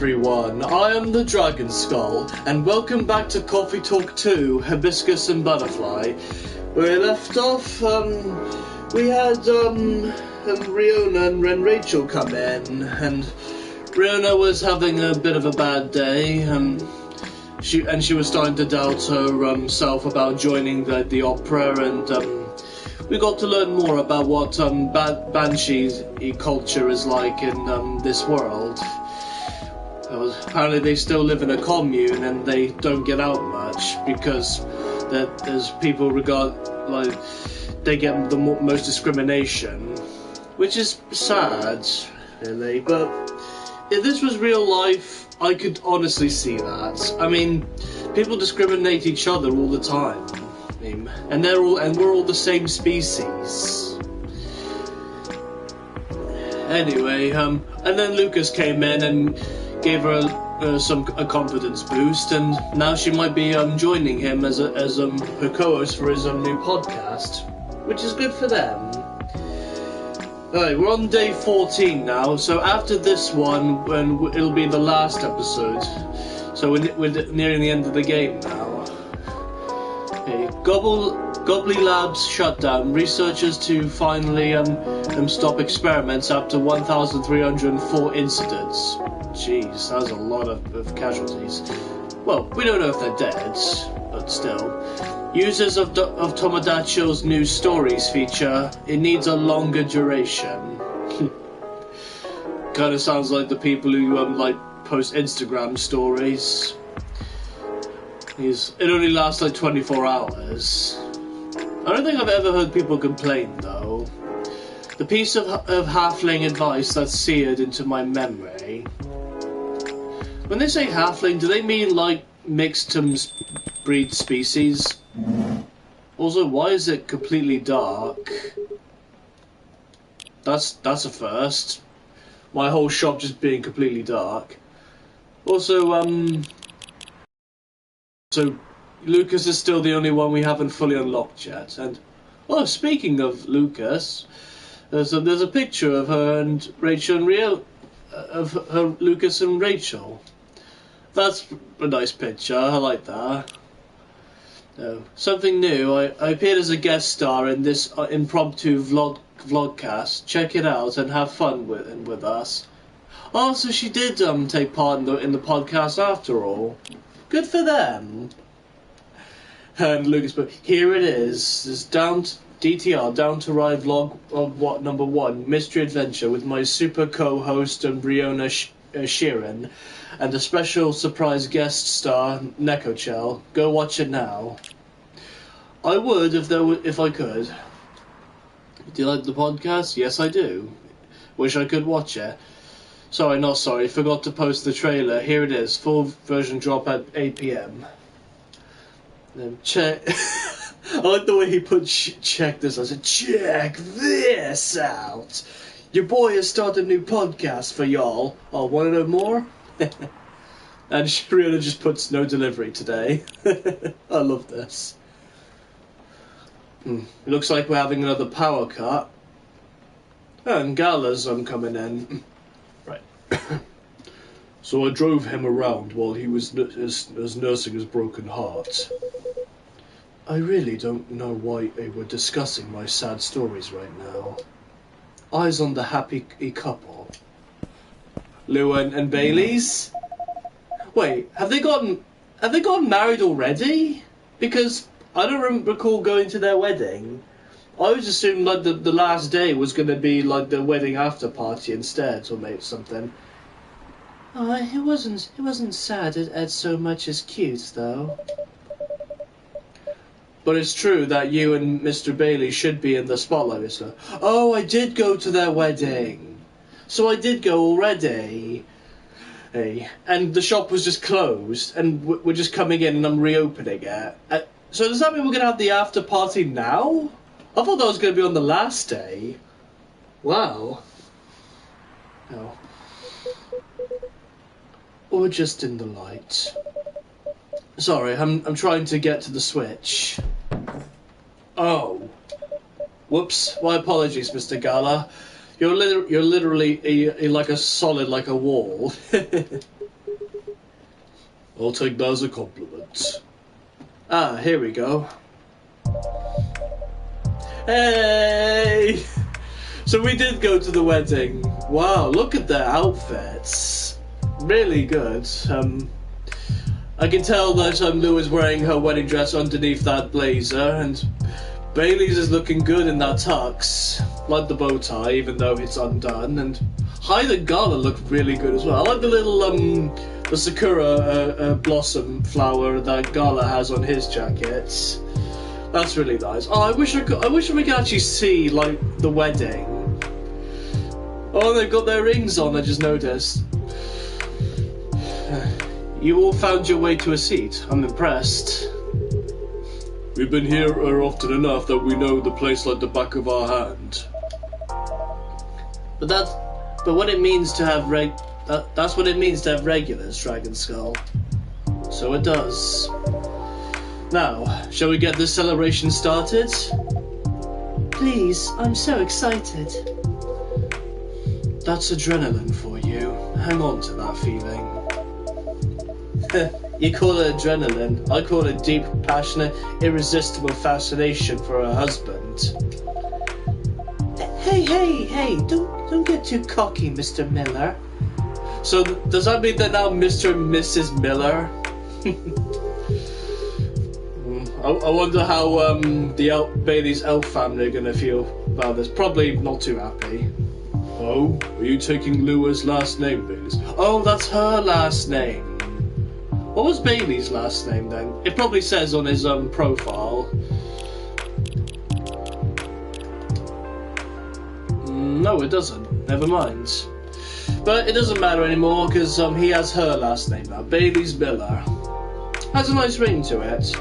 everyone, I am the Dragon Skull, and welcome back to Coffee Talk 2, Hibiscus and Butterfly. Where we left off, we had Riona and Rachel come in, and Riona was having a bit of a bad day, she was starting to doubt her self about joining the opera, and we got to learn more about what Banshee culture is like in this world. Apparently they still live in a commune and they don't get out much because there's people they get the most discrimination, which is sad, really. But if this was real life, I could honestly see that. I mean, people discriminate each other all the time. And we're all the same species. Anyway, and then Lucas came in and gave her a confidence boost, and now she might be joining him as her co-host for his new podcast, which is good for them. Alright, we're on day 14 now, so after this one, it'll be the last episode. So we're nearing the end of the game now. Okay, Gobbly Labs shut down. Researchers to finally stop experiments after 1,304 incidents. Jeez, that was a lot of casualties. Well, we don't know if they're dead, but still. Users of Tomodachi's new stories feature, it needs a longer duration. Kinda sounds like the people who post Instagram stories. It only lasts 24 hours. I don't think I've ever heard people complain, though. The piece of halfling advice that's seared into my memory. When they say halfling, do they mean mixed breed species? Also, why is it completely dark? That's a first. My whole shop just being completely dark. Also, so Lucas is still the only one we haven't fully unlocked yet. And speaking of Lucas, there's a picture of her and Rachel and Rio, Lucas and Rachel. That's a nice picture. I like that. Something new. I appeared as a guest star in this impromptu vlogcast. Check it out and have fun with us. Oh, so she did take part in the podcast after all. Good for them. And Lucas, but here it is. This DTR Down to Ride vlog of number 1 mystery adventure with my super co-host and Briona Sheeran. And a special surprise guest star, Nekochel. Go watch it now. I would if I could. Do you like the podcast? Yes, I do. Wish I could watch it. Sorry, not sorry. Forgot to post the trailer. Here it is. Full version drop at 8 PM. Check. I like the way he put check this. I said, check this out. Your boy has started a new podcast for y'all. Oh, want to know more? And Shirina just puts no delivery today. I love this. It looks like we're having another power cut. Oh, and Gala's coming in. Right. So I drove him around while he was nursing his broken heart. I really don't know why we're discussing my sad stories right now. Eyes on the happy couple. Lou and Bailey's? Wait, have they gotten married already? Because I don't recall going to their wedding. I always assumed the last day was going to be the wedding after party instead, or maybe something. Oh, it wasn't sad as so much as cute, though. But it's true that you and Mr. Bailey should be in the spotlight, Mr. Oh, I did go to their wedding. So I did go already. Hey. And the shop was just closed, and we're just coming in and I'm reopening it. So does that mean we're going to have the after party now? I thought that was going to be on the last day. Wow. No. Or just in the light. Sorry, I'm trying to get to the switch. Oh. Whoops. My apologies, Mr. Gala. You're literally like a solid, like a wall. I'll take that as a compliment. Ah, here we go. Hey! So we did go to the wedding. Wow, look at their outfits. Really good. I can tell that Lou is wearing her wedding dress underneath that blazer, and Bailey's is looking good in that tux. Like the bow tie, even though it's undone. And Hyde and Gala look really good as well. I like the little the sakura blossom flower that Gala has on his jacket. That's really nice. Oh, I wish we could actually see like the wedding. Oh, they've got their rings on. I just noticed. You all found your way to a seat. I'm impressed. We've been here often enough that we know the place like the back of our hand. But what it means to have that's what it means to have regulars, Dragon Skull. So it does. Now, shall we get this celebration started? Please, I'm so excited. That's adrenaline for you. Hang on to that feeling. You call it adrenaline. I call it deep, passionate, irresistible fascination for a husband. Hey, don't get too cocky, Mr. Miller. So does that mean that now Mr. and Mrs. Miller? I wonder how Bailey's elf family are gonna feel about this. Probably not too happy. Oh, are you taking Lua's last name, Bailey's? Oh, that's her last name. What was Bailey's last name then? It probably says on his profile. No, it doesn't. Never mind. But it doesn't matter anymore because he has her last name now. Bailey's Miller. Has a nice ring to it.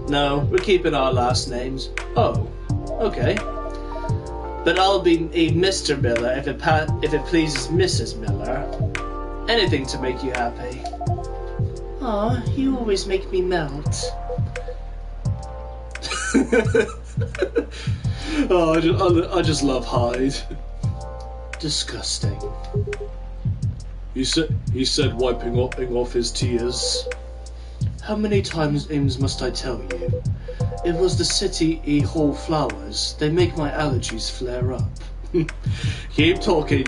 No, we're keeping our last names. Oh, okay. But I'll be a Mr. Miller if it pleases Mrs. Miller. Anything to make you happy. Aw, you always make me melt. Oh, I just love Hyde. Disgusting. He said wiping off his tears. How many times must I tell you? It was the city hall flowers. They make my allergies flare up. Keep talking.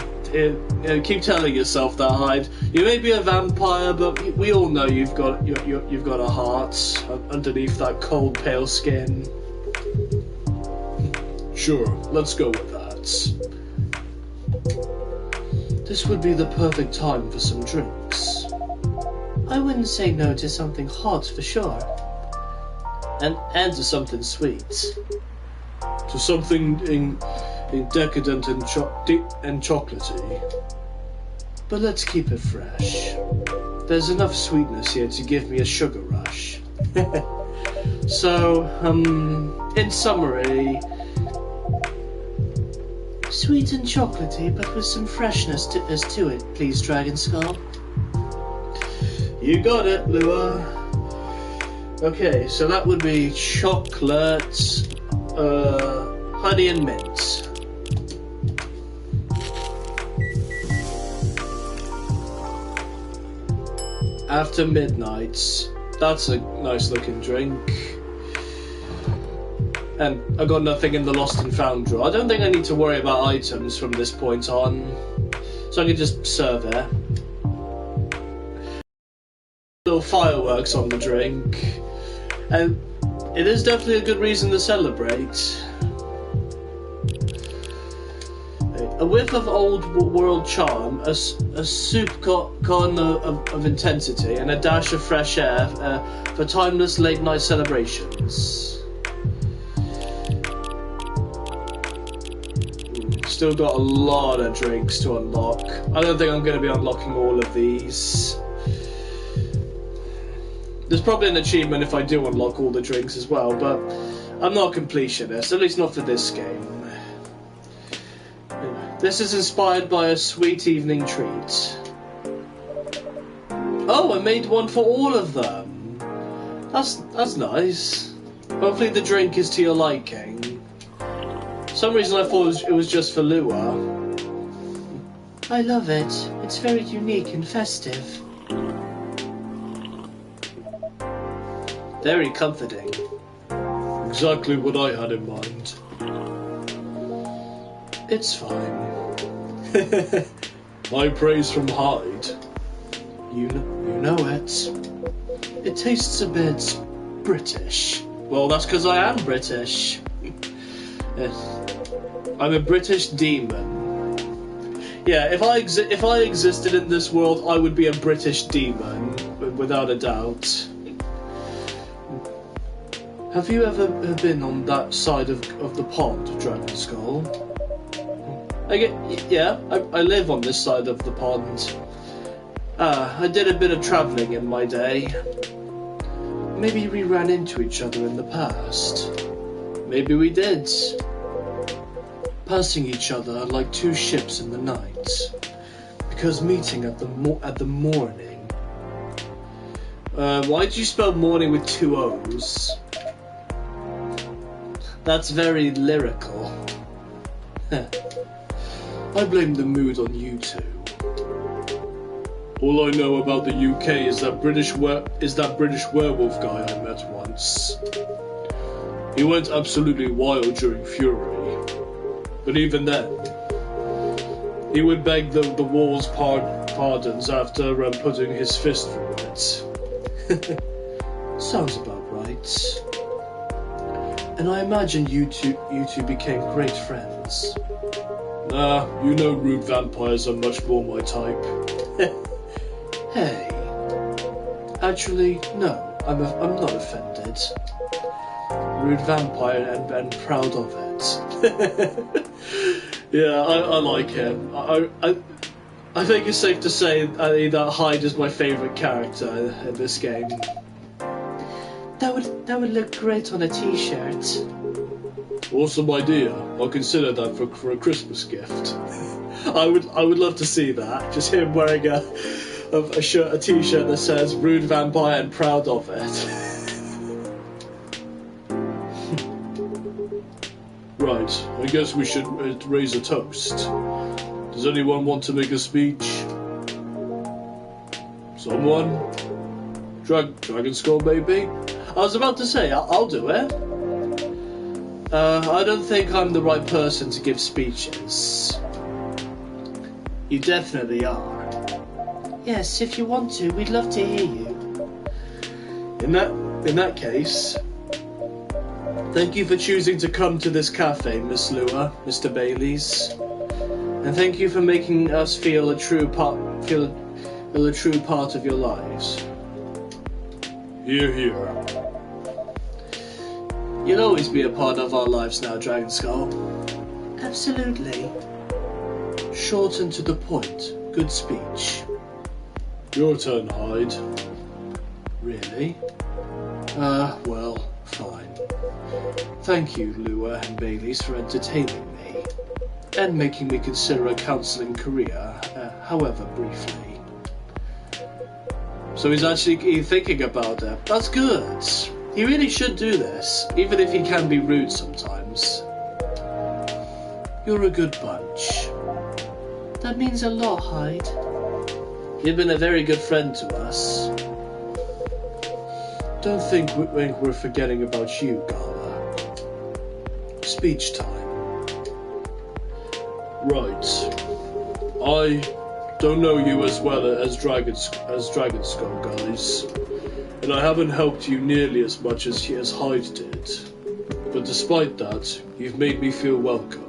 Keep telling yourself that, Hyde. You may be a vampire, but we all know you've got a heart underneath that cold, pale skin. Sure, let's go with that. This would be the perfect time for some drinks. I wouldn't say no to something hot for sure. And to something sweet. To something decadent and chocolatey. But let's keep it fresh. There's enough sweetness here to give me a sugar rush. So, in summary, sweet and chocolatey, but with some freshness to it, please, Dragon Skull. You got it, Lua. Okay, so that would be chocolate, honey and mint. After midnight. That's a nice looking drink. And I got nothing in the lost and found drawer. I don't think I need to worry about items from this point on. So I can just serve it. Little fireworks on the drink. And it is definitely a good reason to celebrate. A whiff of old world charm, a soup con of intensity, and a dash of fresh air for timeless late night celebrations. Still got a lot of drinks to unlock. I don't think I'm going to be unlocking all of these. There's probably an achievement if I do unlock all the drinks as well, but I'm not a completionist, at least not for this game. This is inspired by a sweet evening treat. Oh, I made one for all of them. That's nice. Hopefully the drink is to your liking. For some reason I thought it was just for Lua. I love it. It's very unique and festive. Very comforting. Exactly what I had in mind. It's fine. High praise from Hyde. You know it. It tastes a bit British. Well, that's because I am British. I'm a British demon. Yeah, if I existed in this world, I would be a British demon, without a doubt. Have you ever been on that side of the pond, Dragon Skull? I live on this side of the pond. I did a bit of travelling in my day. Maybe we ran into each other in the past. Maybe we did. Passing each other like two ships in the night. Because meeting at the morning. Why did you spell morning with two O's? That's very lyrical. I blame the mood on you two. All I know about the UK is that British werewolf guy I met once. He went absolutely wild during Fury, but even then, he would beg the walls' pardons after putting his fist through it. Sounds about right. And I imagine you two became great friends. Nah, you know rude vampires are much more my type. Hey. Actually, no, I'm not offended. Rude vampire and proud of it. Yeah, I like him. I think it's safe to say that Hyde is my favourite character in this game. That would look great on a t-shirt. Awesome idea. I'll consider that for a Christmas gift. I would love to see that. Just him wearing a t-shirt that says "Rude Vampire and proud of it." Right. I guess we should raise a toast. Does anyone want to make a speech? Someone? Dragon Skull, maybe? I was about to say, I'll do it. I don't think I'm the right person to give speeches. You definitely are. Yes, if you want to, we'd love to hear you. In that case, thank you for choosing to come to this cafe, Miss Lua, Mr. Bailey's. And thank you for making us feel a true part of your lives. Hear, hear. You'll always be a part of our lives now, Dragon Skull. Absolutely. Short and to the point. Good speech. Your turn, Hyde. Really? Well, fine. Thank you, Lua and Baileys, for entertaining me. And making me consider a counselling career, however briefly. So he's actually thinking about it. That's good. He really should do this, even if he can be rude sometimes. You're a good bunch. That means a lot, Hyde. You've been a very good friend to us. Don't think we're forgetting about you, Gala. Speech time. Right. I don't know you as well as Dragon Skull, guys. And I haven't helped you nearly as much as Hyde did. But despite that, you've made me feel welcome.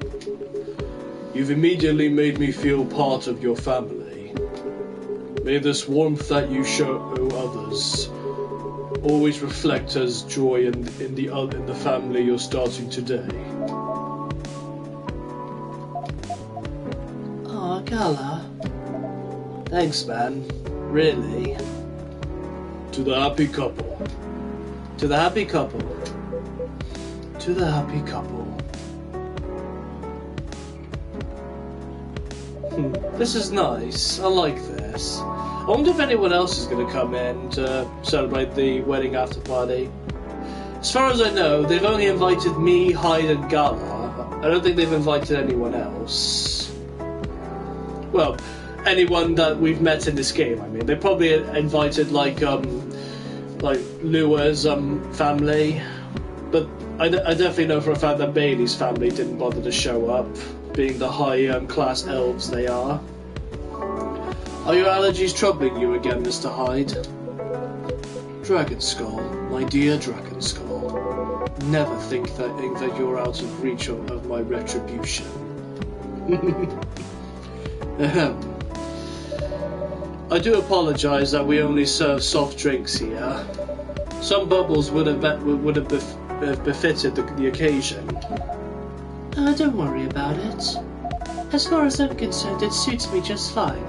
You've immediately made me feel part of your family. May this warmth that you show others always reflect as joy in the family you're starting today. Oh, Gala. Thanks, man. Really. To the happy couple. To the happy couple. To the happy couple. This is nice. I like this. I wonder if anyone else is going to come in to celebrate the wedding after party. As far as I know, they've only invited me, Hyde, and Gala. I don't think they've invited anyone else. Well, anyone that we've met in this game, I mean. They probably invited, like, like Lua's family, but I definitely know for a fact that Bailey's family didn't bother to show up, being the high class elves they are. Are your allergies troubling you again, Mr. Hyde? Dragon Skull, my dear Dragon Skull. Never think that you're out of reach of my retribution. I do apologise that we only serve soft drinks here. Some bubbles would have befitted the occasion. Don't worry about it. As far as I'm concerned, it suits me just fine.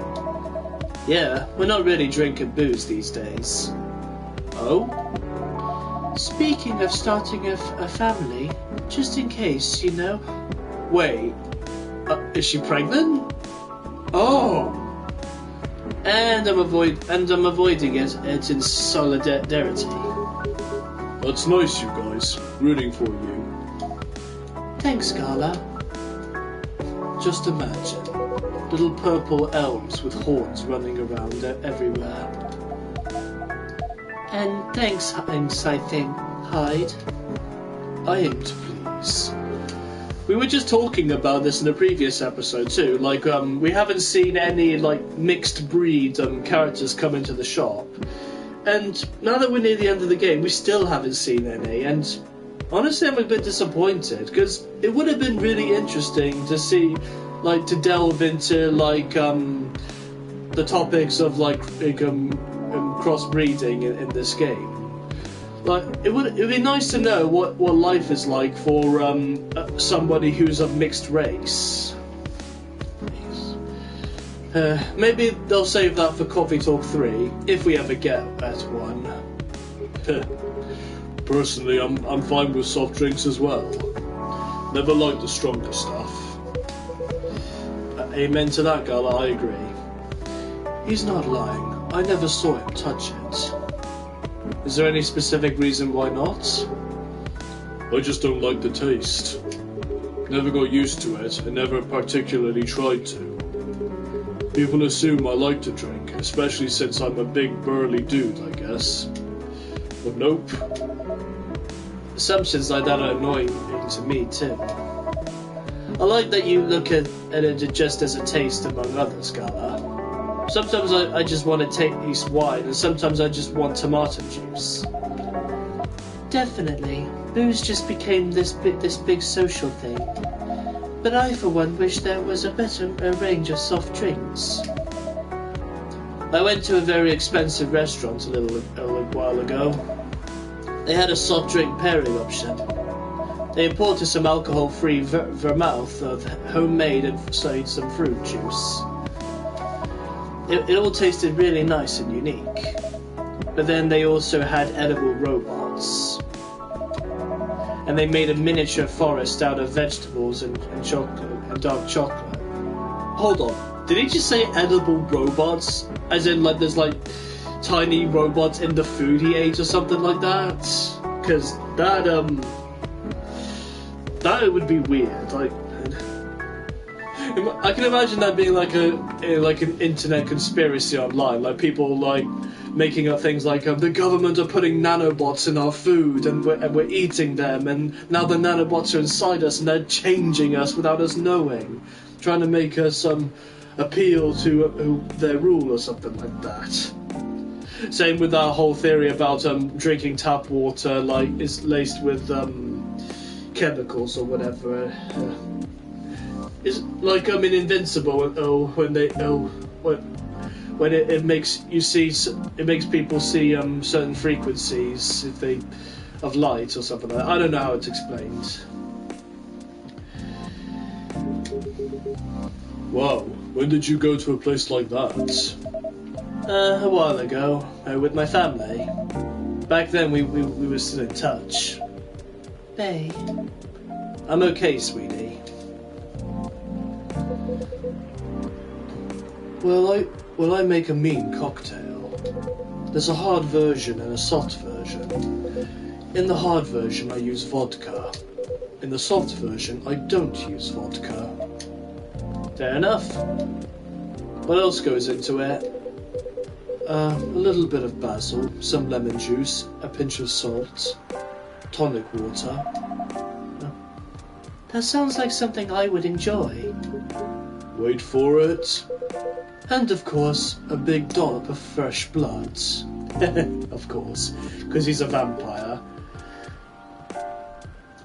Yeah, we're not really drinking booze these days. Oh? Speaking of starting a family, just in case, you know. Wait, is she pregnant? Oh! And I'm avoiding it in solidarity. That's nice, you guys. Rooting for you. Thanks, Gala. Just imagine little purple elves with horns running around everywhere. And thanks, I think, Hyde. I aim to please. We were just talking about this in a previous episode too. Like, we haven't seen any mixed breed characters come into the shop, and now that we're near the end of the game, we still haven't seen any. And honestly, I'm a bit disappointed because it would have been really interesting to see, to delve into the topics of crossbreeding in this game. It'd be nice to know what life is like for somebody who's of mixed race. Maybe they'll save that for Coffee Talk 3, if we ever get at one. Personally, I'm fine with soft drinks as well. Never liked the stronger stuff. Amen to that, Gala, I agree. He's not lying. I never saw him touch it. Is there any specific reason why not? I just don't like the taste. Never got used to it, and never particularly tried to. People assume I like to drink, especially since I'm a big burly dude, I guess. But nope. Assumptions like that are annoying to me too. I like that you look at it just as a taste among others, Gala. Sometimes I just want to taste wine, and sometimes I just want tomato juice. Definitely. Booze just became this big social thing. But I, for one, wish there was a better range of soft drinks. I went to a very expensive restaurant a little while ago. They had a soft drink pairing option. They imported some alcohol-free vermouth of homemade and some fruit juice. It all tasted really nice and unique. But then they also had edible robots. And they made a miniature forest out of vegetables and chocolate and dark chocolate. Hold on, did he just say edible robots? As in there's tiny robots in the food he ate or something like that? Because that would be weird. I can imagine that being an internet conspiracy online, people making up things the government are putting nanobots in our food and we're eating them, and now the nanobots are inside us and they're changing us without us knowing, trying to make us appeal to their rule or something like that. Same with that whole theory about drinking tap water is laced with chemicals or whatever. It's in Invincible, when it makes people see certain frequencies of light or something like that. I don't know how it's explained. Wow, when did you go to a place like that? A while ago, with my family. Back then we were still in touch. Bae. I'm okay, sweetie. Well, I make a mean cocktail. There's a hard version and a soft version. In the hard version, I use vodka. In the soft version, I don't use vodka. Fair enough. What else goes into it? A little bit of basil, some lemon juice, a pinch of salt, tonic water. That sounds like something I would enjoy. Wait for it. And of course, a big dollop of fresh blood. Of course, because he's a vampire.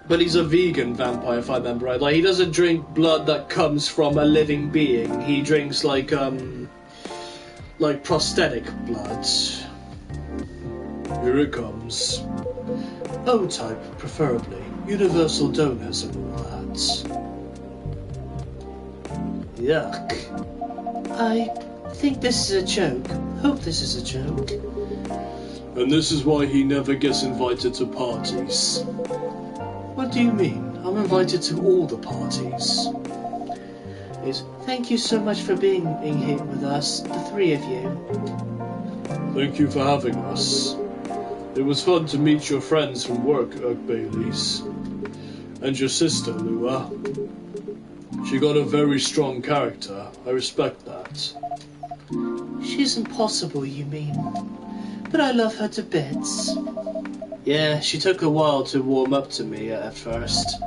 But he's a vegan vampire, if I remember right. Like, he doesn't drink blood that comes from a living being. He drinks like prosthetic blood. Here it comes. O-type, preferably. Universal donors and all that. Yuck. I think this is a joke. Hope this is a joke. And this is why he never gets invited to parties. What do you mean? I'm invited to all the parties. Thank you so much for being here with us, the three of you. Thank you for having us. It was fun to meet your friends from work, Baileys. And your sister, Lua. She got a very strong character. I respect that. She's impossible, you mean? But I love her to bits. Yeah, she took a while to warm up to me at first.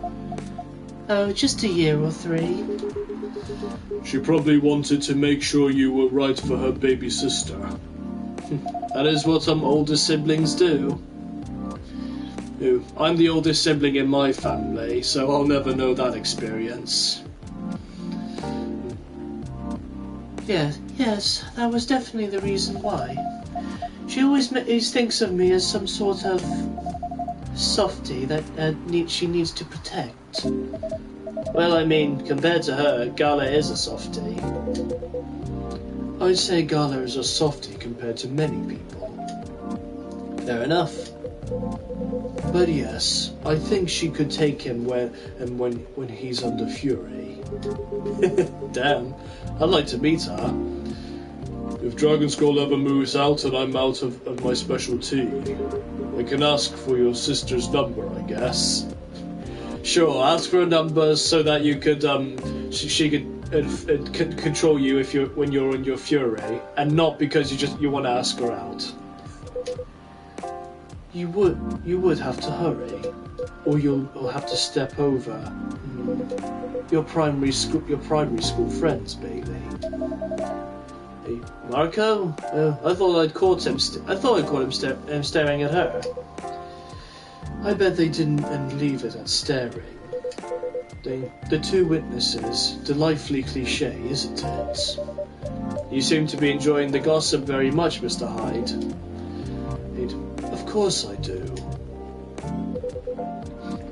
Oh, just a year or 3. She probably wanted to make sure you were right for her baby sister. That is what some older siblings do. I'm the oldest sibling in my family, so I'll never know that experience. Yes, that was definitely the reason why. She always thinks of me as some sort of softie that she needs to protect. Well, I mean, compared to her, Gala is a softie. I'd say Gala is a softie compared to many people. Fair enough. But yes, I think she could take him when he's under fury. Damn, I'd like to meet her. If Dragon Skull ever moves out and I'm out of my specialty, I can ask for your sister's number, I guess. Sure, ask for a number so that you could she could control you when you're in your fury, and not because you want to ask her out. You would have to hurry, or you'll have to step over your primary school friends, Bailey. Hey, Marco? I thought I'd caught him. Staring at her. I bet they didn't leave it at staring. The two witnesses, delightfully cliché, isn't it? You seem to be enjoying the gossip very much, Mr. Hyde. Of course I do.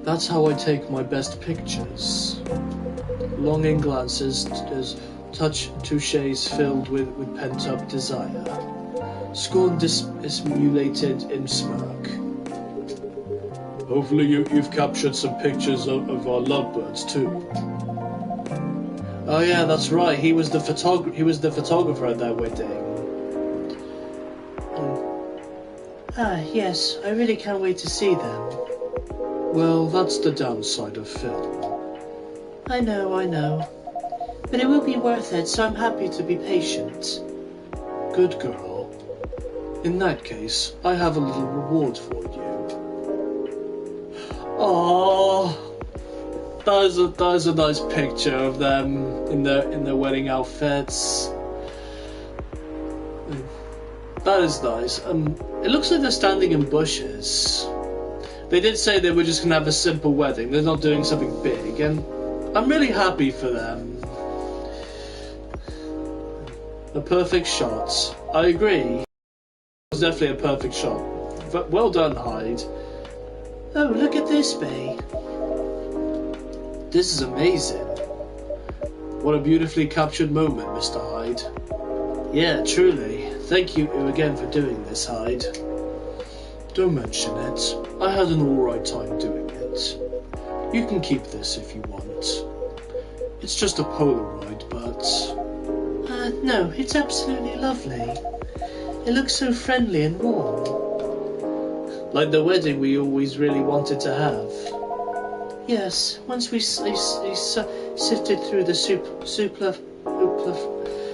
That's how I take my best pictures. Longing glances touch touches filled with pent-up desire. Scorn dissimulated in smirk. Hopefully you've captured some pictures of our lovebirds too. Oh yeah, that's right. He was the photographer at that wedding. Yes, I really can't wait to see them. Well, that's the downside of film. I know. But it will be worth it, so I'm happy to be patient. Good girl. In that case, I have a little reward for you. Oh, that is a nice picture of them in their wedding outfits. That is nice. It looks like they're standing in bushes. They did say they were just gonna have a simple wedding. They're not doing something big, and I'm really happy for them. A perfect shot. I agree. It was definitely a perfect shot. But well done, Hyde. Oh, look at this, Bay. This is amazing. What a beautifully captured moment, Mr. Hyde. Yeah, truly. Thank you again for doing this, Hyde. Don't mention it. I had an alright time doing it. You can keep this if you want. It's just a Polaroid, but... No, it's absolutely lovely. It looks so friendly and warm. Like the wedding we always really wanted to have. Yes, once we sifted through the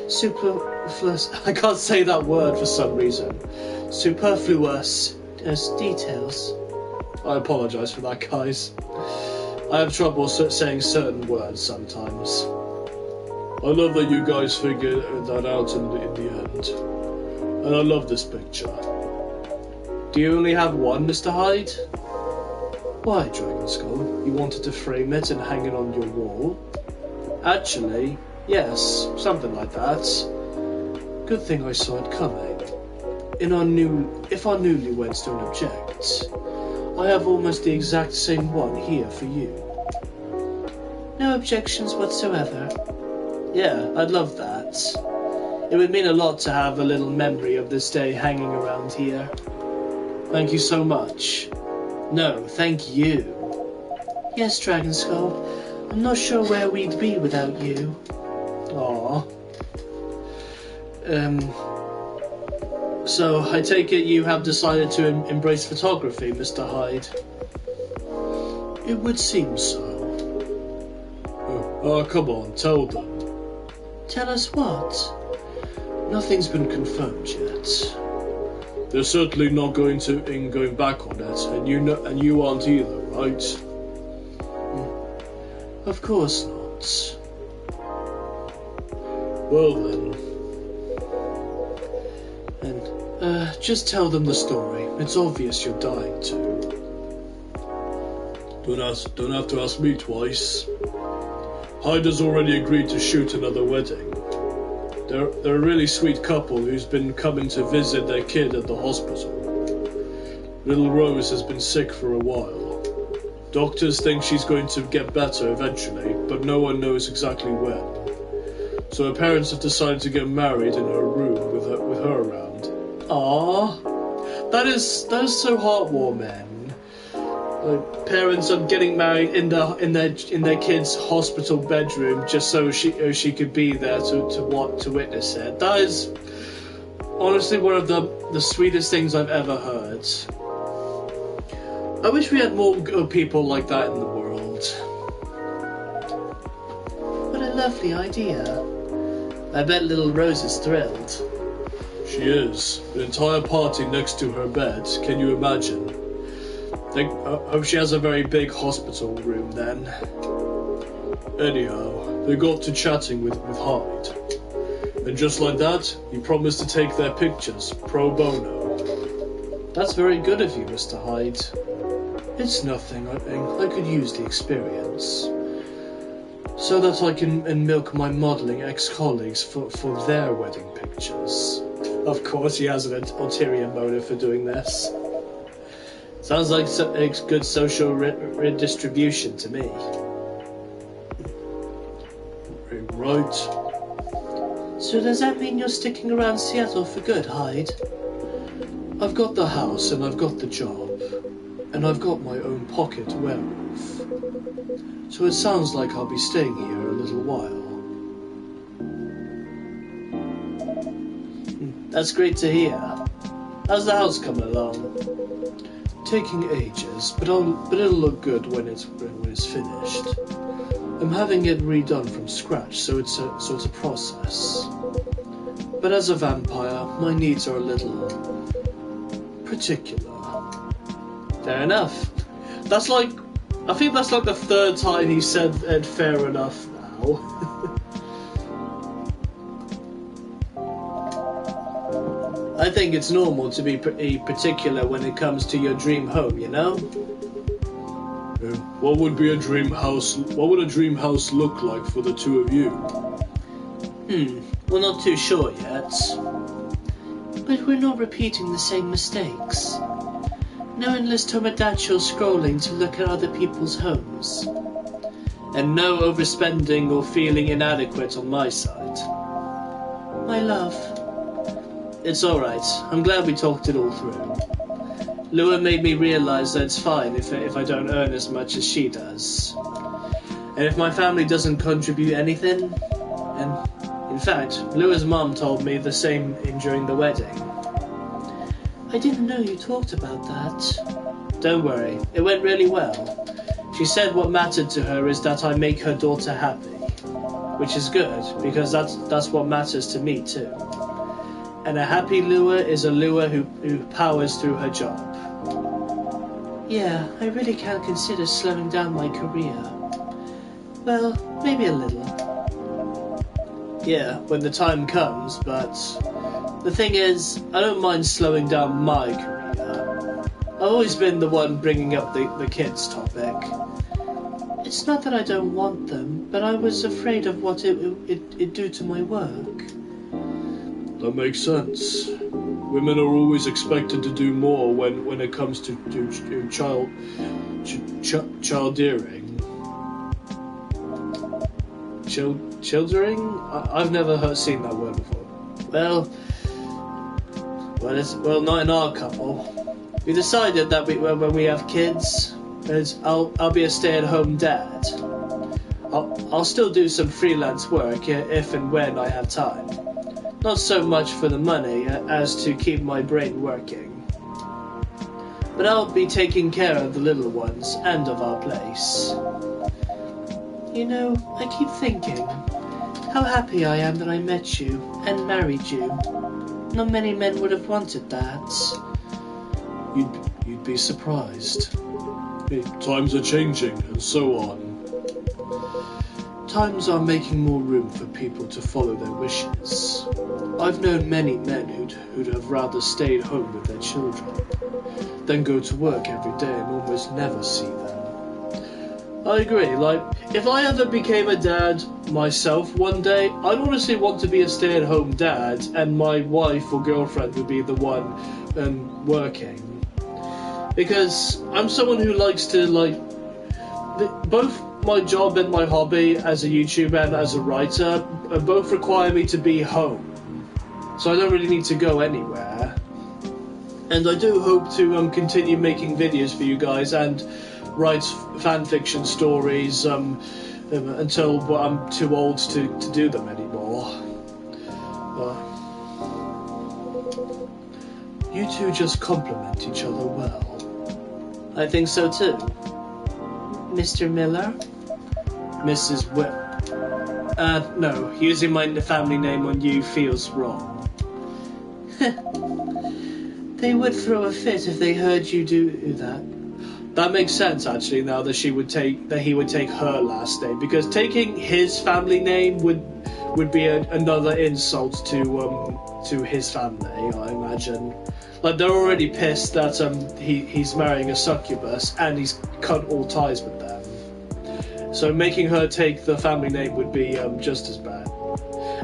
superfluous. I can't say that word for some reason. Superfluous details. I apologise for that, guys. I have trouble saying certain words sometimes. I love that you guys figured that out in the end. And I love this picture. Do you only have one, Mr. Hyde? Why, Dragonskull? You wanted to frame it and hang it on your wall? Actually, yes, something like that. Good thing I saw it coming. If our newlyweds don't object, I have almost the exact same one here for you. No objections whatsoever. Yeah, I'd love that. It would mean a lot to have a little memory of this day hanging around here. Thank you so much. No, thank you. Yes, Dragonskull. I'm not sure where we'd be without you. Aww. So, I take it you have decided to embrace photography, Mr. Hyde? It would seem so. Come on, tell them. Tell us what? Nothing's been confirmed yet. They're certainly not going back on it, and you aren't either, right? Of course not. Well then. And, just tell them the story. It's obvious you're dying to. Don't have to ask me twice. Hyde has already agreed to shoot another wedding. They're a really sweet couple who's been coming to visit their kid at the hospital. Little Rose has been sick for a while. Doctors think she's going to get better eventually, but no one knows exactly when. So her parents have decided to get married in her room with her around. Aww, that is so heartwarming. Like, parents are getting married in their kid's hospital bedroom just so she could be there to witness it. That is honestly one of the sweetest things I've ever heard. I wish we had more people like that in the world. What a lovely idea. I bet little Rose is thrilled. She is. An entire party next to her bed. Can you imagine? I hope she has a very big hospital room then. Anyhow, they got to chatting with Hyde. And just like that, he promised to take their pictures, pro bono. That's very good of you, Mr. Hyde. It's nothing, I think. I could use the experience. So that I can milk my modelling ex-colleagues for their wedding pictures. Of course he has an ulterior motive for doing this. Sounds like a good social redistribution to me. Right. So does that mean you're sticking around Seattle for good, Hyde? I've got the house and I've got the job. And I've got my own pocket werewolf. So it sounds like I'll be staying here a little while. That's great to hear. How's the house coming along? Taking ages, but it'll look good when it's finished. I'm having it redone from scratch, so it's a process. But as a vampire, my needs are a little particular. Fair enough. I think that's like the third time he said it fair enough now. I think it's normal to be pretty particular when it comes to your dream home, you know? What would a dream house look like for the two of you? We're not too sure yet. But we're not repeating the same mistakes. No endless tomodachi scrolling to look at other people's homes. And no overspending or feeling inadequate on my side. My love. It's alright. I'm glad we talked it all through. Lua made me realise that it's fine if I don't earn as much as she does. And if my family doesn't contribute anything, and in fact, Lua's mom told me the same during the wedding. I didn't know you talked about that. Don't worry, it went really well. She said what mattered to her is that I make her daughter happy. which is good, because that's what matters to me too. And a happy Lua is a Lua who powers through her job. Yeah, I really can't consider slowing down my career. Well, maybe a little. Yeah, when the time comes, but the thing is, I don't mind slowing down my career. I've always been the one bringing up the kids topic. It's not that I don't want them, but I was afraid of what it'd do to my work. That makes sense. Women are always expected to do more when it comes to childrearing. Childering? I've never seen that word before. Well, not in our couple. We decided that when we have kids, I'll be a stay-at-home dad. I'll still do some freelance work if and when I have time. Not so much for the money as to keep my brain working. But I'll be taking care of the little ones and of our place. You know, I keep thinking how happy I am that I met you and married you. Not many men would have wanted that. You'd be surprised. Times are changing, and so on. Times are making more room for people to follow their wishes. I've known many men who'd have rather stayed home with their children than go to work every day and almost never see them. I agree, if I ever became a dad myself one day, I'd honestly want to be a stay-at-home dad, and my wife or girlfriend would be the one working. Because I'm someone who likes to, both my job and my hobby as a YouTuber and as a writer both require me to be home. So I don't really need to go anywhere. And I do hope to continue making videos for you guys and write fanfiction stories until I'm too old to do them anymore. You two just complement each other well. I think so too. Mr. Miller? Mrs. No, using my family name on you feels wrong. They would throw a fit if they heard you do that. That makes sense, actually, now that he would take her last name, because taking his family name would be another insult to his family, I imagine. They're already pissed that he's marrying a succubus and he's cut all ties with them. So making her take the family name would be just as bad.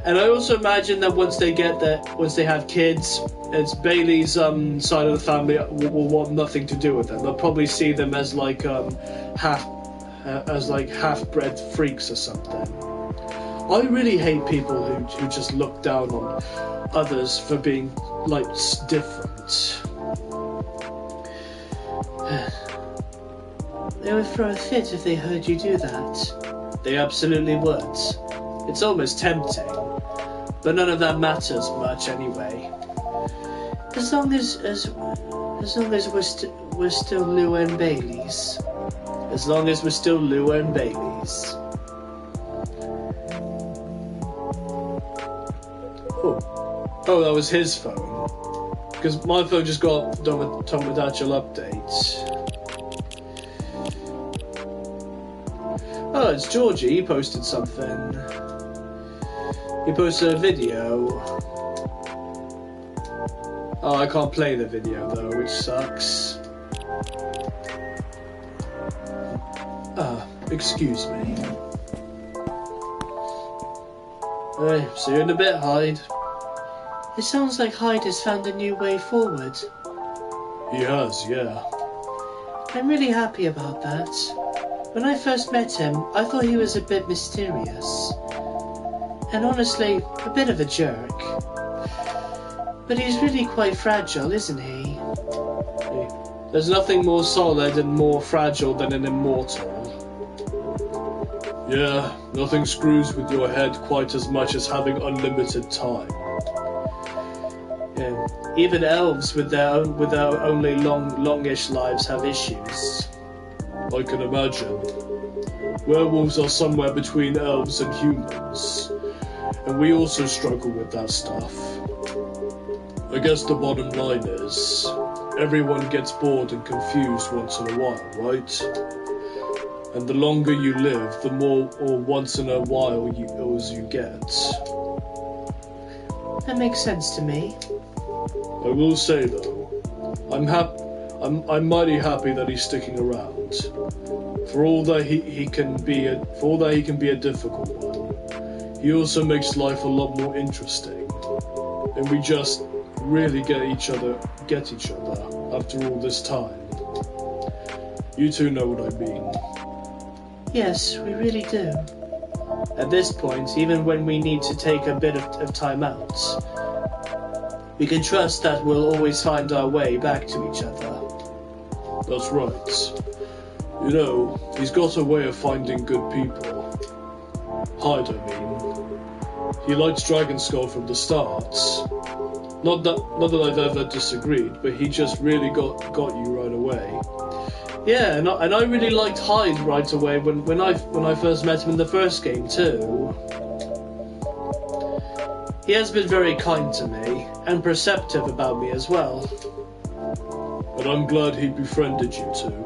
And I also imagine that once they have kids, it's Bailey's side of the family will want nothing to do with them. They'll probably see them as half-bred freaks or something. I really hate people who just look down on others for being different. They would throw a fit if they heard you do that. They absolutely would. It's almost tempting, but none of that matters much anyway. As long as we're still Lua and Baileys. As long as we're still Lua and Baileys. Oh, that was his phone. Because my phone just got Tomodachi update. Oh, it's Georgie. He posted something. He posted a video. Oh, I can't play the video though, which sucks. Excuse me. Hey, see you in a bit, Hyde. It sounds like Hyde has found a new way forward. He has, yeah. I'm really happy about that. When I first met him, I thought he was a bit mysterious. And honestly, a bit of a jerk. But he's really quite fragile, isn't he? There's nothing more solid and more fragile than an immortal. Yeah, nothing screws with your head quite as much as having unlimited time. Yeah, even elves with their only longish lives have issues. I can imagine. Werewolves are somewhere between elves and humans, and we also struggle with that stuff. I guess the bottom line is, everyone gets bored and confused once in a while, right? And the longer you live, the more or once in a while you get. That makes sense to me. I will say though, I'm mighty happy that he's sticking around. For all that he can be a difficult one, he also makes life a lot more interesting. And we just really get each other after all this time. You two know what I mean. Yes, we really do. At this point, even when we need to take a bit of time out, we can trust that we'll always find our way back to each other. That's right. You know, he's got a way of finding good people. Hyde, I mean. He liked Dragonskull from the start. Not that I've ever disagreed, but he just really got you right away. Yeah, and I really liked Hyde right away when I first met him in the first game too. He has been very kind to me, and perceptive about me as well. And I'm glad he befriended you two.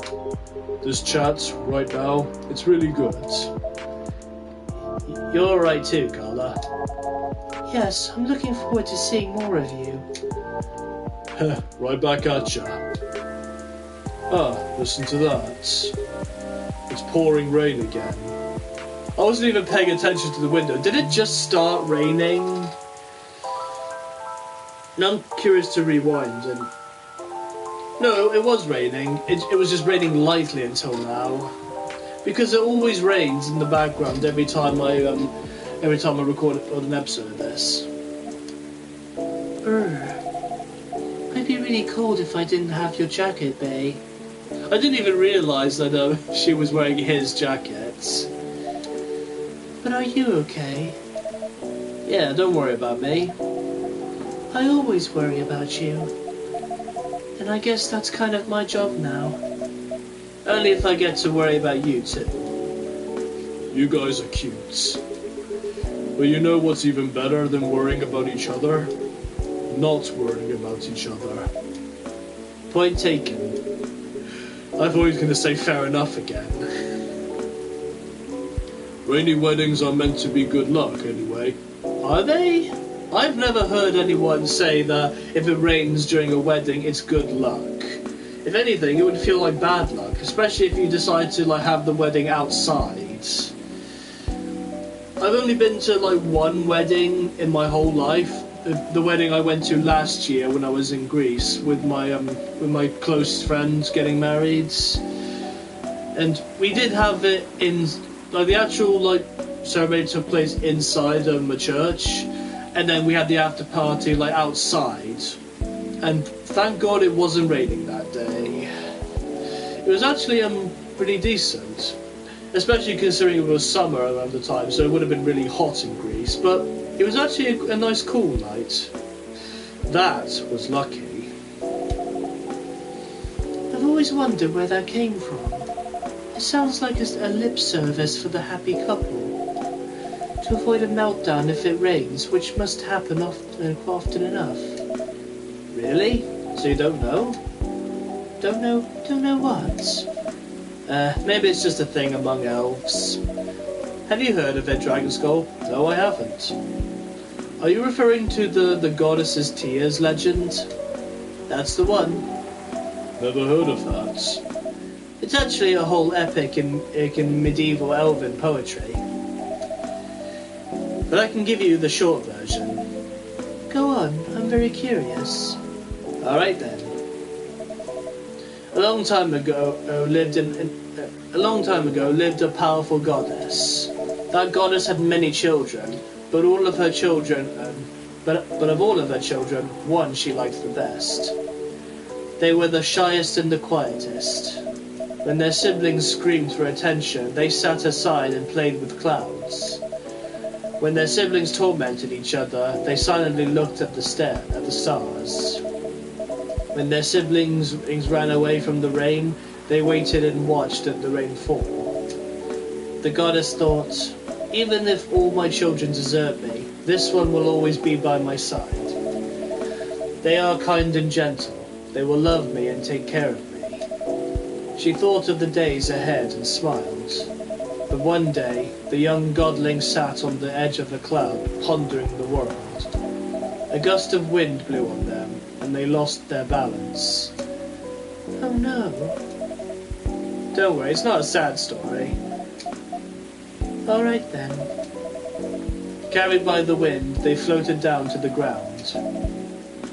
This chat, right now, it's really good. You're alright too, Carla. Yes, I'm looking forward to seeing more of you. Right back at ya. Ah, listen to that. It's pouring rain again. I wasn't even paying attention to the window. Did it just start raining? Now I'm curious to rewind and... No, it was raining. It was just raining lightly until now. Because it always rains in the background every time I record an episode of this. I'd be really cold if I didn't have your jacket, Bay. I didn't even realise that she was wearing his jacket. But are you okay? Yeah, don't worry about me. I always worry about you. And I guess that's kind of my job now. Only if I get to worry about you too. You guys are cute. But you know what's even better than worrying about each other? Not worrying about each other. Point taken. I thought he was going to say fair enough again. Rainy weddings are meant to be good luck anyway. Are they? I've never heard anyone say that if it rains during a wedding, it's good luck. If anything, it would feel like bad luck, especially if you decide to have the wedding outside. I've only been to one wedding in my whole life. The wedding I went to last year when I was in Greece with my close friends getting married, and we did have it in the actual ceremony took place inside a church, and then we had the after party outside, and thank God it wasn't raining that day. It was actually pretty decent, especially considering it was summer around the time, so it would have been really hot in Greece, but it was actually a nice cool night. That was lucky. I've always wondered where that came from. It sounds like a lip service for the happy couple. To avoid a meltdown if it rains, which must happen often enough. Really? So you don't know? Don't know what? Maybe it's just a thing among elves. Have you heard of it, Dragonskull? No, I haven't. Are you referring to the goddess's tears legend? That's the one. Never heard of that. It's actually a whole epic in medieval elven poetry. But I can give you the short version. Go on, I'm very curious. Alright then. A long time ago lived a powerful goddess. That goddess had many children, but of all of her children, one she liked the best. They were the shyest and the quietest. When their siblings screamed for attention, they sat aside and played with clouds. When their siblings tormented each other, they silently looked at the stars. When their siblings ran away from the rain, they waited and watched the rain fall. The goddess thought, even if all my children desert me, this one will always be by my side. They are kind and gentle. They will love me and take care of me. She thought of the days ahead and smiled. But one day, the young godling sat on the edge of a cloud, pondering the world. A gust of wind blew on them, and they lost their balance. Oh no. Don't worry, it's not a sad story. Alright then. Carried by the wind, they floated down to the ground.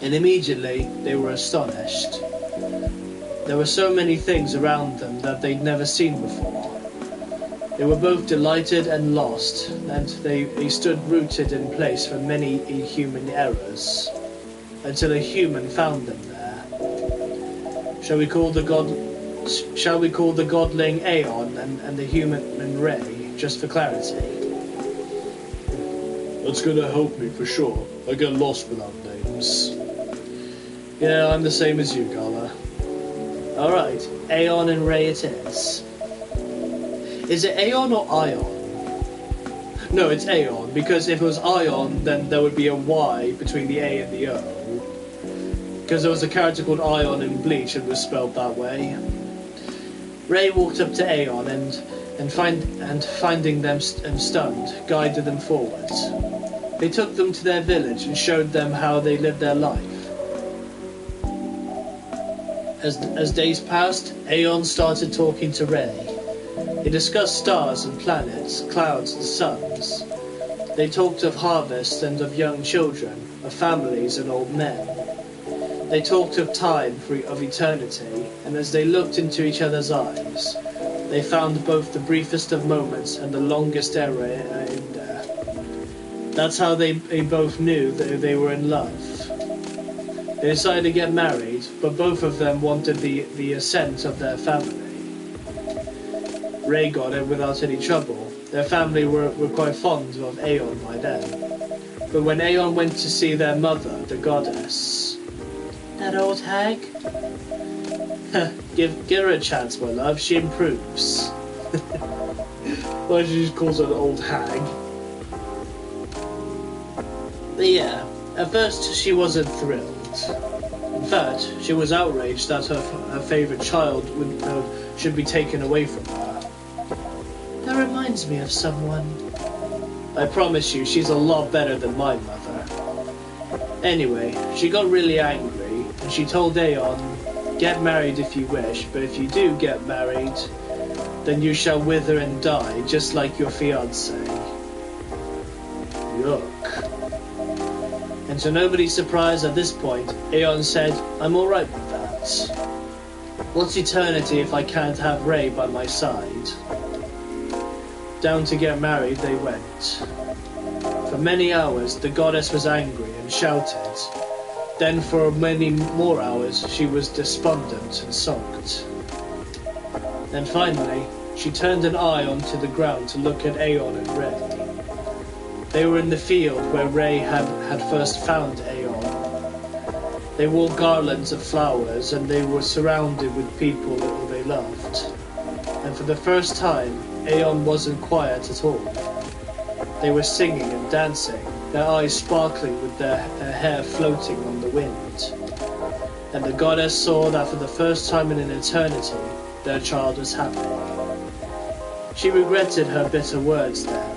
And immediately, they were astonished. There were so many things around them that they'd never seen before. They were both delighted and lost, and they stood rooted in place for many human errors, until a human found them there. Shall we call the godling Aeon and the human Ray, just for clarity? That's gonna help me for sure. I get lost without names. Yeah, I'm the same as you, Gala. Alright, Aeon and Ray it is. Is it Aeon or Ion? No, it's Aeon, because if it was Ion, then there would be a Y between the A and the O. Because there was a character called Ion in Bleach and it was spelled that way. Ray walked up to Aeon and finding them stunned, guided them forward. They took them to their village and showed them how they lived their life. As days passed, Aeon started talking to Ray. They discussed stars and planets, clouds and suns. They talked of harvest and of young children, of families and old men. They talked of time, of eternity, and as they looked into each other's eyes, they found both the briefest of moments and the longest era in there. That's how they both knew that they were in love. They decided to get married, but both of them wanted the assent of their family. Ray got it without any trouble. Their family were quite fond of Aeon by then. But when Aeon went to see their mother, the goddess... That old hag? give her a chance, my love. She improves. Why she just calls her an old hag? But yeah, at first she wasn't thrilled. In fact, she was outraged that her favourite child should be taken away from her. That reminds me of someone. I promise you, she's a lot better than my mother. Anyway, she got really angry, and she told Aeon, get married if you wish, but if you do get married, then you shall wither and die, just like your fiancé. Yuck. And to nobody's surprise at this point, Aeon said, I'm alright with that. What's eternity if I can't have Ray by my side? Down to get married they went. For many hours the goddess was angry and shouted. Then for many more hours she was despondent and sulked. Then finally she turned an eye onto the ground to look at Aeon and Ray. They were in the field where Ray had first found Aeon. They wore garlands of flowers and they were surrounded with people who they loved. And for the first time, Aeon wasn't quiet at all. They were singing and dancing, their eyes sparkling with their hair floating on the wind. And the goddess saw that for the first time in an eternity, their child was happy. She regretted her bitter words then.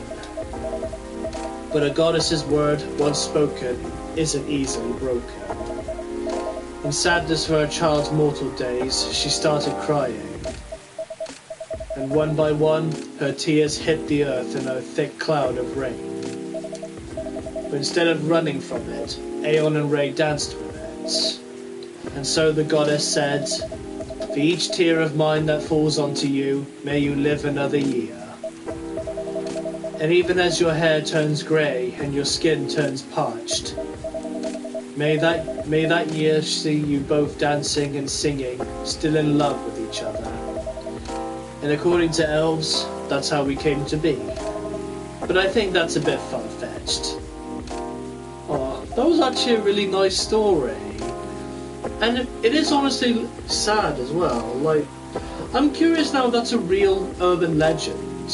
But a goddess's word, once spoken, isn't easily broken. In sadness for her child's mortal days, she started crying. And one by one, her tears hit the earth in a thick cloud of rain. But instead of running from it, Aeon and Ray danced with it. And so the goddess said, for each tear of mine that falls onto you, may you live another year. And even as your hair turns grey and your skin turns parched, may that year see you both dancing and singing, still in love with each other. And according to elves, that's how we came to be. But I think that's a bit far-fetched. Oh, that was actually a really nice story. And it is honestly sad as well. Like, I'm curious now if that's a real urban legend.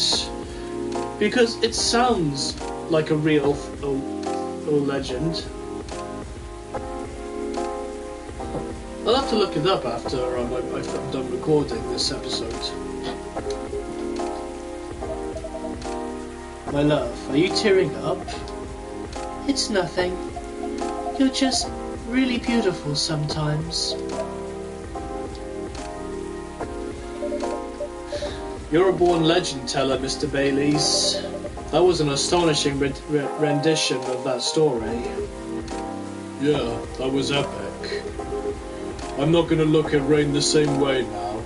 Because it sounds like a real legend. I'll have to look it up after I'm done recording this episode. My love, are you tearing up? It's nothing. You're just really beautiful sometimes. You're a born legend teller, Mr. Baileys. That was an astonishing rendition of that story. Yeah, that was epic. I'm not gonna look at rain the same way now.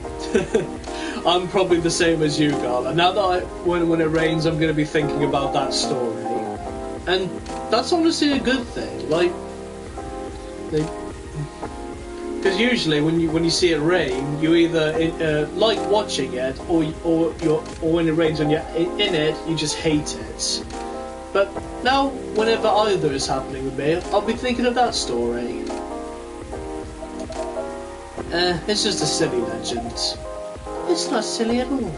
I'm probably the same as you, Gala. Now that when it rains, I'm gonna be thinking about that story. And that's honestly a good thing. Because usually when you see it rain, you either like watching it, or when it rains and you're in it, you just hate it. But now, whenever either is happening with me, I'll be thinking of that story. It's just a silly legend. It's not silly at all.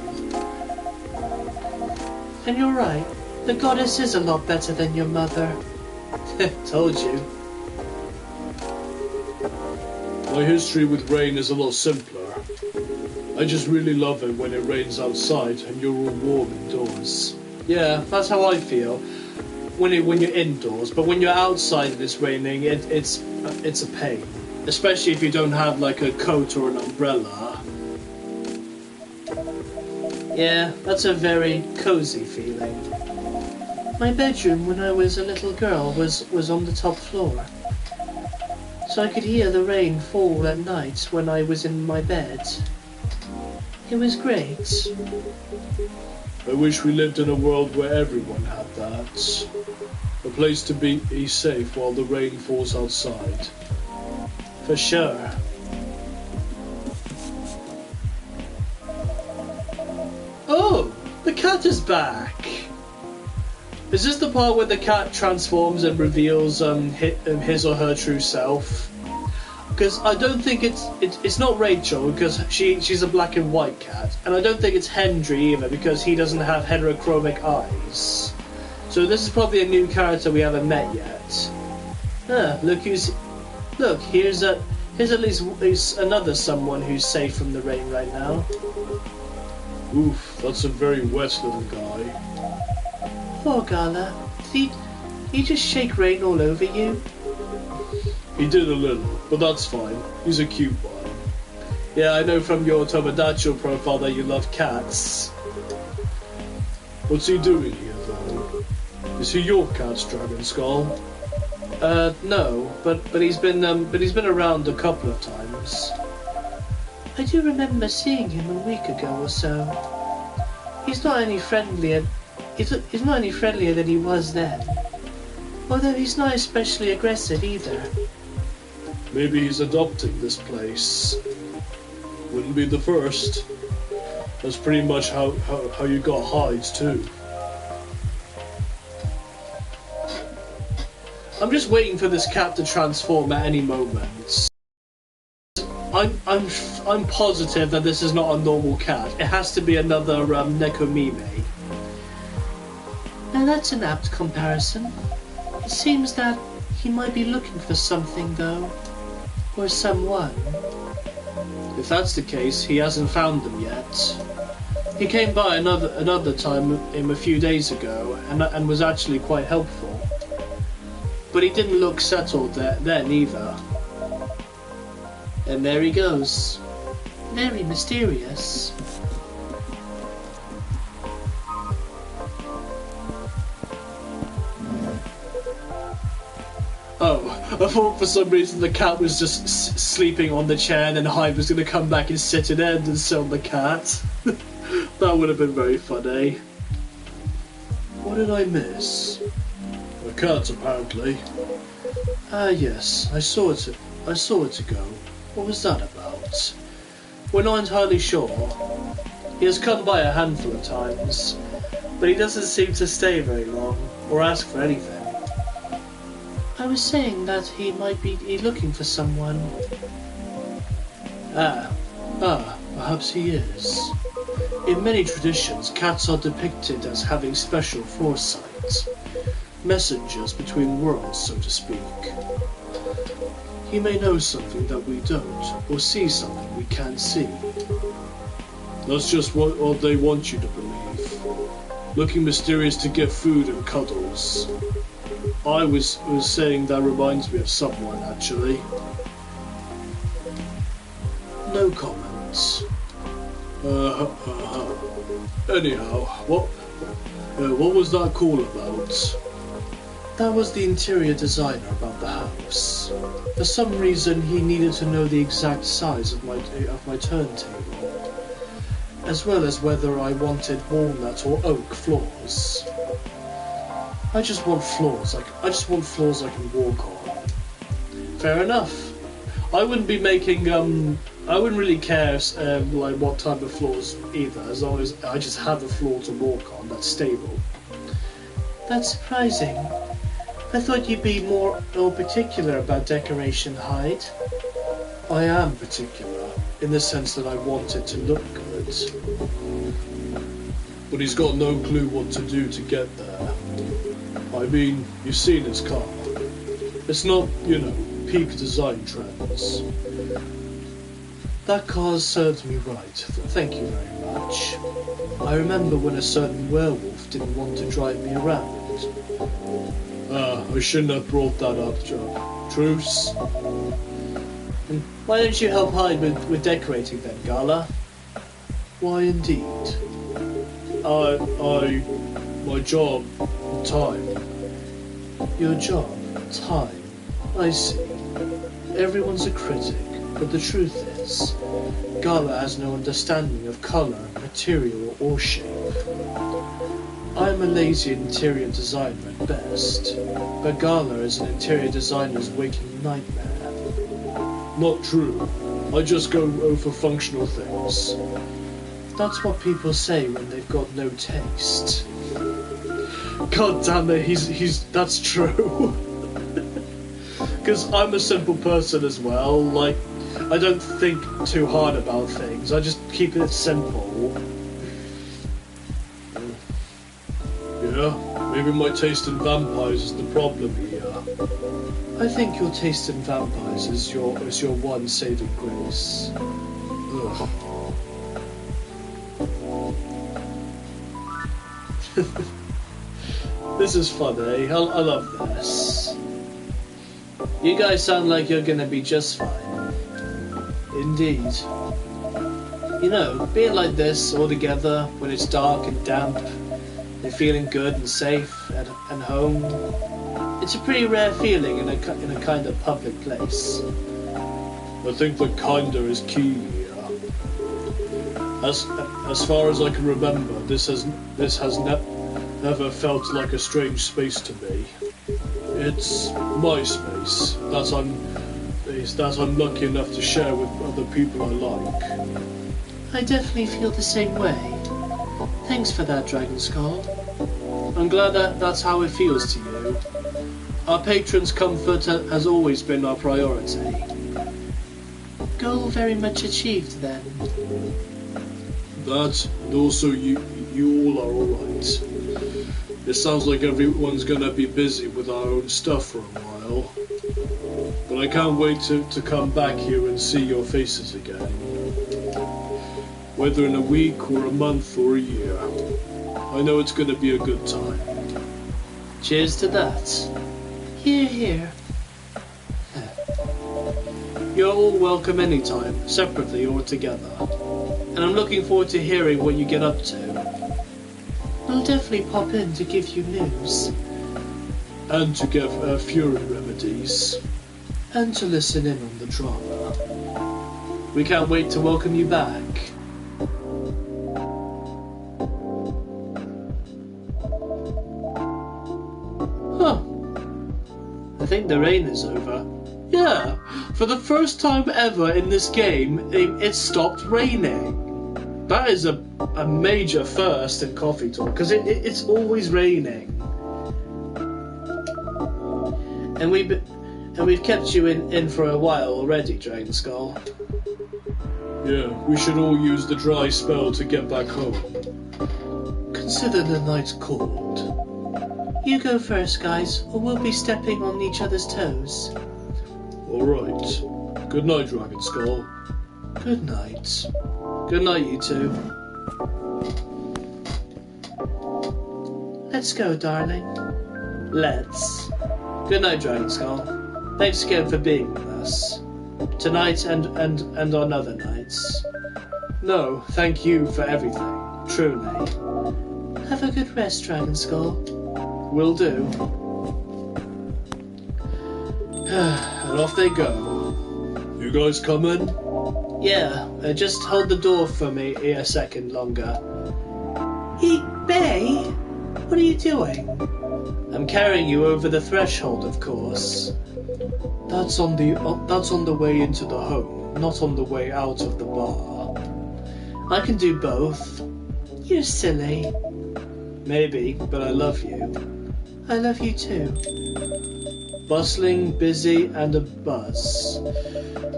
And you're right, the goddess is a lot better than your mother. Told you. My history with rain is a lot simpler. I just really love it when it rains outside and you're all warm indoors. Yeah, that's how I feel when you're indoors. But when you're outside and it's raining, it's a pain, especially if you don't have like a coat or an umbrella. Yeah, that's a very cozy feeling. My bedroom when I was a little girl was on the top floor. So I could hear the rain fall at night when I was in my bed. It was great. I wish we lived in a world where everyone had that. A place to be safe while the rain falls outside. For sure. Oh, the cat is back. Is this the part where the cat transforms and reveals his or her true self? Because I don't think it's not Rachel, because she's a black and white cat, and I don't think it's Hendry either, because he doesn't have heterochromic eyes. So this is probably a new character we haven't met yet. Look, here's at least another someone who's safe from the rain right now. Oof, that's a very wet little guy. Poor Gala. Did he just shake rain all over you? He did a little, but that's fine. He's a cute one. Yeah, I know from your Tomodachi profile that you love cats. What's he doing here, though? Is he your cat, Dragon Skull? No, but he's been around a couple of times. I do remember seeing him a week ago or so. He's not any friendlier than he was then. Although he's not especially aggressive either. Maybe he's adopting this place. Wouldn't be the first. That's pretty much how you got hides too. I'm just waiting for this cat to transform at any moment. I'm positive that this is not a normal cat. It has to be another Nekomime. Now that's an apt comparison. It seems that he might be looking for something though. Or someone. If that's the case, he hasn't found them yet. He came by another time a few days ago and was actually quite helpful. But he didn't look settled then either. And there he goes. Very mysterious. Oh, I thought for some reason the cat was just sleeping on the chair and then Hyde was going to come back and sit in it and sit on the cat. That would have been very funny. What did I miss? A cat, apparently. Ah, yes, I saw it ago. What was that about? We're not entirely sure. He has come by a handful of times, but he doesn't seem to stay very long or ask for anything. I was saying that he might be looking for someone. Perhaps he is. In many traditions, cats are depicted as having special foresight, messengers between worlds, so to speak. He may know something that we don't, or see something we can't see. That's just what they want you to believe. Looking mysterious to get food and cuddles. I was saying that reminds me of someone, actually. No comments. Anyhow, what was that call about? That was the interior designer about the house. For some reason, he needed to know the exact size of my turntable, as well as whether I wanted walnut or oak floors. I just want floors I can walk on. Fair enough. I wouldn't be making I wouldn't really care like what type of floors either, as long as I just have a floor to walk on that's stable. That's surprising. I thought you'd be more particular about decoration, Hyde. I am particular, in the sense that I want it to look good. But he's got no clue what to do to get there. I mean, you've seen his car. It's not, peak design trends. That car serves me right, thank you very much. I remember when a certain werewolf didn't want to drive me around. I shouldn't have brought that up, Joe. Truce? Why don't you help Hyde with decorating then, Gala? Why indeed? My job, time. Your job, time. I see. Everyone's a critic, but the truth is, Gala has no understanding of colour, material, or shape. I'm a lazy interior designer at best, but Gala is an interior designer's waking nightmare. Not true. I just go over functional things. That's what people say when they've got no taste. God damn it, that's true. Because I'm a simple person as well, like, I don't think too hard about things, I just keep it simple. Yeah, maybe my taste in vampires is the problem here. I think your taste in vampires is your one saving grace. Ugh. This is fun, eh? I love this. You guys sound like you're gonna be just fine. Indeed. Being like this all together when it's dark and damp, and feeling good and safe and home, it's a pretty rare feeling in a kind of public place. I think the kinda is key here. As far as I can remember, this has never felt like a strange space to me. It's my space that I'm lucky enough to share with other people I like. I definitely feel the same way. Thanks for that, Dragon Skull. I'm glad that's how it feels to you. Our patron's comfort has always been our priority. Goal very much achieved then. That, and also you all are alright. It sounds like everyone's gonna be busy with our own stuff for a while. But I can't wait to come back here and see your faces again. Whether in a week or a month or a year. I know it's gonna be a good time. Cheers to that. Hear, hear. You're all welcome anytime, separately or together. And I'm looking forward to hearing what you get up to. We'll definitely pop in to give you news. And to give fury remedies. And to listen in on the drama. We can't wait to welcome you back. Huh. I think the rain is over. Yeah, for the first time ever in this game, it stopped raining. That is a major first in Coffee Talk, because it's always raining. And we've kept you in for a while already, Dragon Skull. Yeah, we should all use the dry spell to get back home. Consider the night cold. You go first, guys, or we'll be stepping on each other's toes. Alright. Good night, Dragon Skull. Good night. Good night, you two. Let's go, darling. Let's. Good night, Dragon Skull. Thanks again for being with us. Tonight and on other nights. No, thank you for everything. Truly. Have a good rest, Dragon Skull. Will do. And off they go. You guys coming? Yeah, just hold the door for me a second longer. Hey, Bay, what are you doing? I'm carrying you over the threshold, of course. That's on the way into the home, not on the way out of the bar. I can do both. You're silly. Maybe, but I love you. I love you too. Bustling, busy, and a buzz.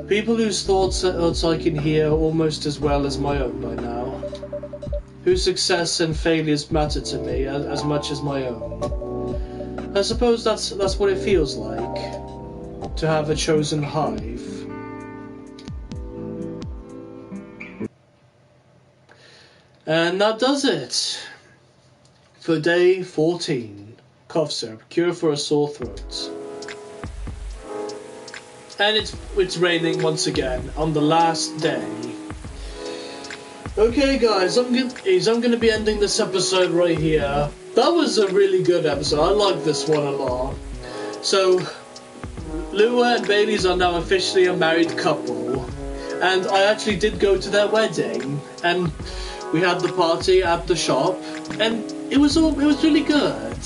People whose thoughts I can hear almost as well as my own by now. Whose success and failures matter to me as much as my own. I suppose that's what it feels like. To have a chosen hive. And that does it. For day 14. Cough syrup, cure for a sore throat. And it's raining once again on the last day. Okay, guys, I'm gonna be ending this episode right here. That was a really good episode. I like this one a lot. So, Lua and Bailey's are now officially a married couple, and I actually did go to their wedding, and we had the party at the shop, and it was really good.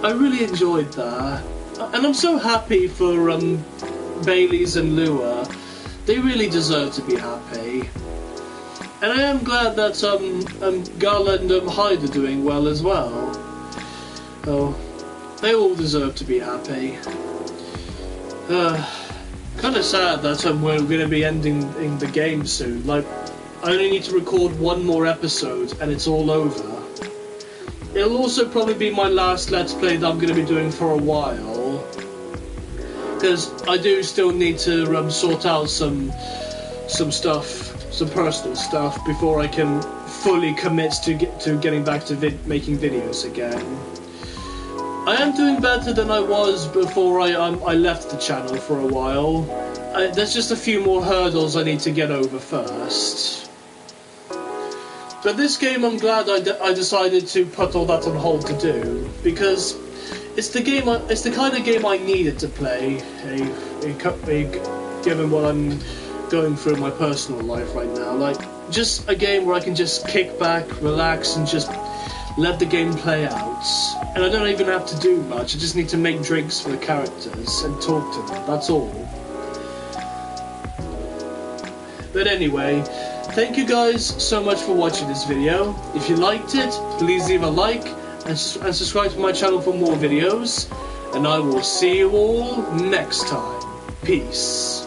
I really enjoyed that, and I'm so happy for Bailey's and Lua. They really deserve to be happy. And I am glad that Gala and Hyde are doing well as well. Oh, they all deserve to be happy. Kind of sad that we're going to be ending the game soon. Like, I only need to record one more episode and it's all over. It'll also probably be my last Let's Play that I'm going to be doing for a while. Because I do still need to sort out some stuff. Some personal stuff before I can fully commit to getting back to making videos again. I am doing better than I was before I left the channel for a while. There's just a few more hurdles I need to get over first. But this game, I'm glad I decided to put all that on hold to do, because it's the kind of game I needed to play. Given what I'm going through my personal life right now, like just a game where I can just kick back, relax, and just let the game play out. And I don't even have to do much. I just need to make drinks for the characters and talk to them. That's all. But anyway, thank you guys so much for watching this video. If you liked it, please leave a like and subscribe to my channel for more videos. And I will see you all next time. Peace.